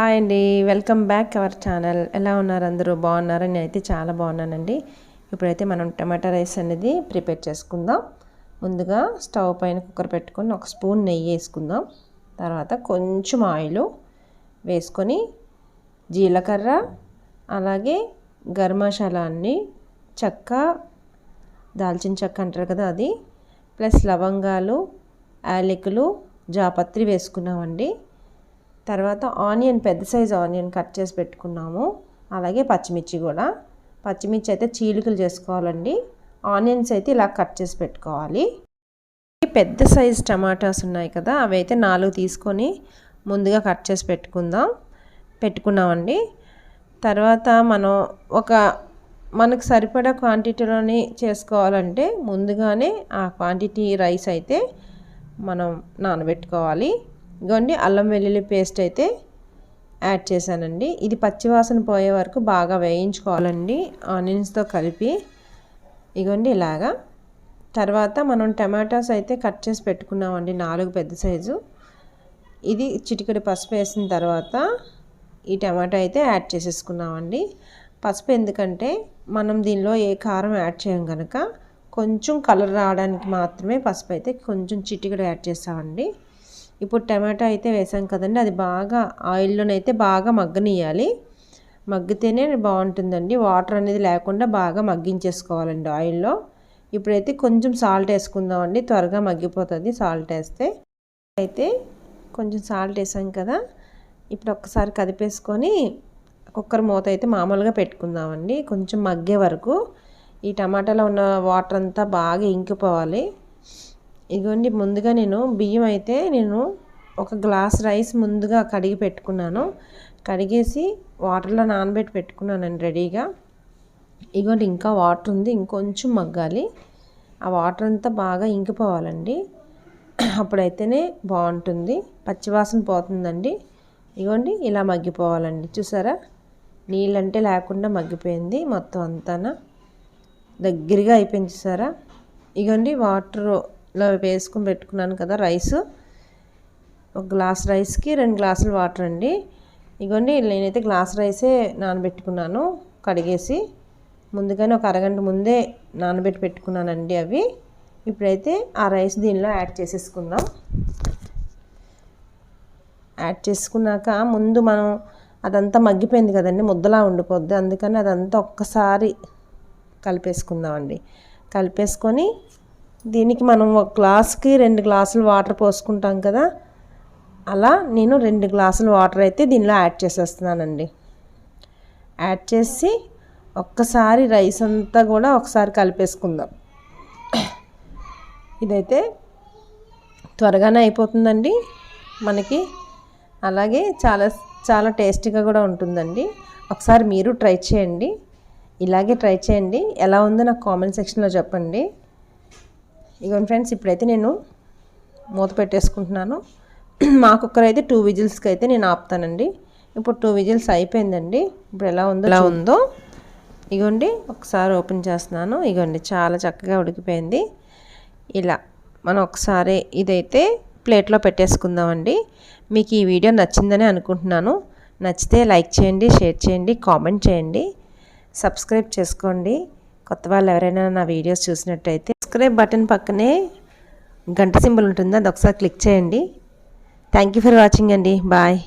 Hi అండి, welcome back our channel. ఎలా ఉన్నారు అందరూ? బాగున్నారా? నేనైతే చాలా బాగున్నానండి. ఇప్పుడైతే మనం టమాటా రైస్ అనేది ప్రిపేర్ చేసుకుందాం. ముందుగా స్టవ్ పైన కుక్కర్ పెట్టుకొని ఒక స్పూన్ నెయ్యి వేసుకుందాం. తర్వాత కొంచెం ఆయిల్ వేసుకొని జీలకర్ర అలాగే గరం మసాలా అన్ని చెక్క, దాల్చిన చెక్క అంటారు కదా అది, ప్లస్ లవంగాలు, యాలకులు, జాపత్రి వేసుకున్నామండి. తర్వాత ఆనియన్, పెద్ద సైజు ఆనియన్ కట్ చేసి పెట్టుకున్నాము. అలాగే పచ్చిమిర్చి కూడా, పచ్చిమిర్చి అయితే చీలికలు చేసుకోవాలండి. ఆనియన్స్ అయితే ఇలా కట్ చేసి పెట్టుకోవాలి. పెద్ద సైజు టమాటాస్ ఉన్నాయి కదా, అవి అయితే 4 తీసుకొని ముందుగా కట్ చేసి పెట్టుకున్నామండి. తర్వాత మనం మనకు సరిపడా క్వాంటిటీలోని చేసుకోవాలంటే ముందుగానే ఆ క్వాంటిటీ రైస్ అయితే మనం నానబెట్టుకోవాలి. ఇదిగోండి, అల్లం వెల్లుల్లి పేస్ట్ అయితే యాడ్ చేశానండి. ఇది పచ్చివాసన పోయే వరకు బాగా వేయించుకోవాలండి ఆనియన్స్తో కలిపి. ఇదిగోండి ఇలాగా. తర్వాత మనం టమాటాస్ అయితే కట్ చేసి పెట్టుకున్నామండి, 4 పెద్ద సైజు. ఇది చిటికెడు పసుపు వేసిన తర్వాత ఈ టమాటా అయితే యాడ్ చేసేసుకున్నామండి. పసుపు ఎందుకంటే మనం దీనిలో ఏ కారం యాడ్ చేయం కనుక కొంచెం కలర్ రావడానికి మాత్రమే పసుపు అయితే కొంచెం చిటికెడు యాడ్ చేస్తామండి. ఇప్పుడు టమాటా అయితే వేసాం కదండి, అది బాగా ఆయిల్లోనైతే బాగా మగ్గనియాలి. మగ్గితేనే బాగుంటుందండి. వాటర్ అనేది లేకుండా బాగా మగ్గించేసుకోవాలండి ఆయిల్లో. ఇప్పుడైతే కొంచెం సాల్ట్ వేసుకుందామండి, త్వరగా మగ్గిపోతుంది సాల్ట్ వేస్తే. అయితే కొంచెం సాల్ట్ వేసాం కదా, ఇప్పుడు ఒక్కసారి కదిపేసుకొని కుక్కర్ మూత అయితే మామూలుగా పెట్టుకుందామండి. కొంచెం మగ్గే వరకు ఈ టమాటాలో ఉన్న వాటర్ అంతా బాగా ఇంకిపోవాలి. ఇదిగోండి, ముందుగా బియ్యం అయితే ఒక గ్లాస్ రైస్ ముందుగా కడిగి పెట్టుకున్నాను. కడిగేసి వాటర్లో నానబెట్టి పెట్టుకున్నానండి రెడీగా. ఇదిగోండి, ఇంకా వాటర్ ఉంది, ఇంకొంచెం మగ్గాలి. ఆ వాటర్ అంతా బాగా ఇంకిపోవాలండి, అప్పుడైతేనే బాగుంటుంది, పచ్చివాసన పోతుందండి. ఇదిగోండి, ఇలా మగ్గిపోవాలండి. చూసారా, నీళ్ళంటే లేకుండా మగ్గిపోయింది మొత్తం అంతా, దగ్గరగా అయిపోయింది. చూసారా, ఇదిగోండి వాటర్లో వేసుకొని పెట్టుకున్నాను కదా రైస్. ఒక గ్లాస్ రైస్కి 2 గ్లాసులు వాటర్ అండి. ఇదిగోండి, నేనైతే గ్లాస్ రైసే నానబెట్టుకున్నాను కడిగేసి. ముందుగానే ఒక అరగంట ముందే నానబెట్టి పెట్టుకున్నానండి అవి. ఇప్పుడైతే ఆ రైస్ దీనిలో యాడ్ చేసేసుకుందాం. యాడ్ చేసుకున్నాక ముందు మనం అదంతా మగ్గిపోయింది కదండి, ముద్దలా ఉండిపోద్ది. అందుకని అదంతా ఒక్కసారి కలిపేసుకుందామండి. కలిపేసుకొని దీనికి మనం ఒక గ్లాస్కి 2 గ్లాసులు వాటర్ పోసుకుంటాం కదా, అలా నేను 2 గ్లాసులు వాటర్ అయితే దీనిలో యాడ్ చేసేస్తున్నానండి. యాడ్ చేసి ఒక్కసారి రైస్ అంతా కూడా ఒకసారి కలిపేసుకుందాం. ఇదైతే త్వరగానే అయిపోతుందండి మనకి, అలాగే చాలా చాలా టేస్టీగా కూడా ఉంటుందండి. ఒకసారి మీరు ట్రై చేయండి, ఇలాగే ట్రై చేయండి. ఎలా ఉందో నాకు కామెంట్ సెక్షన్లో చెప్పండి. ఇదిగోండి ఫ్రెండ్స్, ఇప్పుడైతే నేను మూత పెట్టేసుకుంటున్నాను. మా కుక్కర్ అయితే 2 విజిల్స్కి అయితే నేను ఆపుతానండి. ఇప్పుడు 2 విజిల్స్ అయిపోయిందండి. ఇప్పుడు ఎలా ఉందో ఇగోండి, ఒకసారి ఓపెన్ చేస్తున్నాను. ఇగోండి, చాలా చక్కగా ఉడికిపోయింది. ఇలా మనం ఒకసారి ఇదైతే ప్లేట్లో పెట్టేసుకుందామండి. మీకు ఈ వీడియో నచ్చిందని అనుకుంటున్నాను. నచ్చితే లైక్ చేయండి, షేర్ చేయండి, కామెంట్ చేయండి, సబ్స్క్రైబ్ చేసుకోండి. కొత్త వాళ్ళు ఎవరైనా నా వీడియోస్ చూసినట్టయితే సబ్స్క్రైబ్ బటన్ పక్కనే గంట సింబల్ ఉంటుంది, అది ఒకసారి క్లిక్ చేయండి. థ్యాంక్ యూ ఫర్ వాచింగ్ అండి. బాయ్.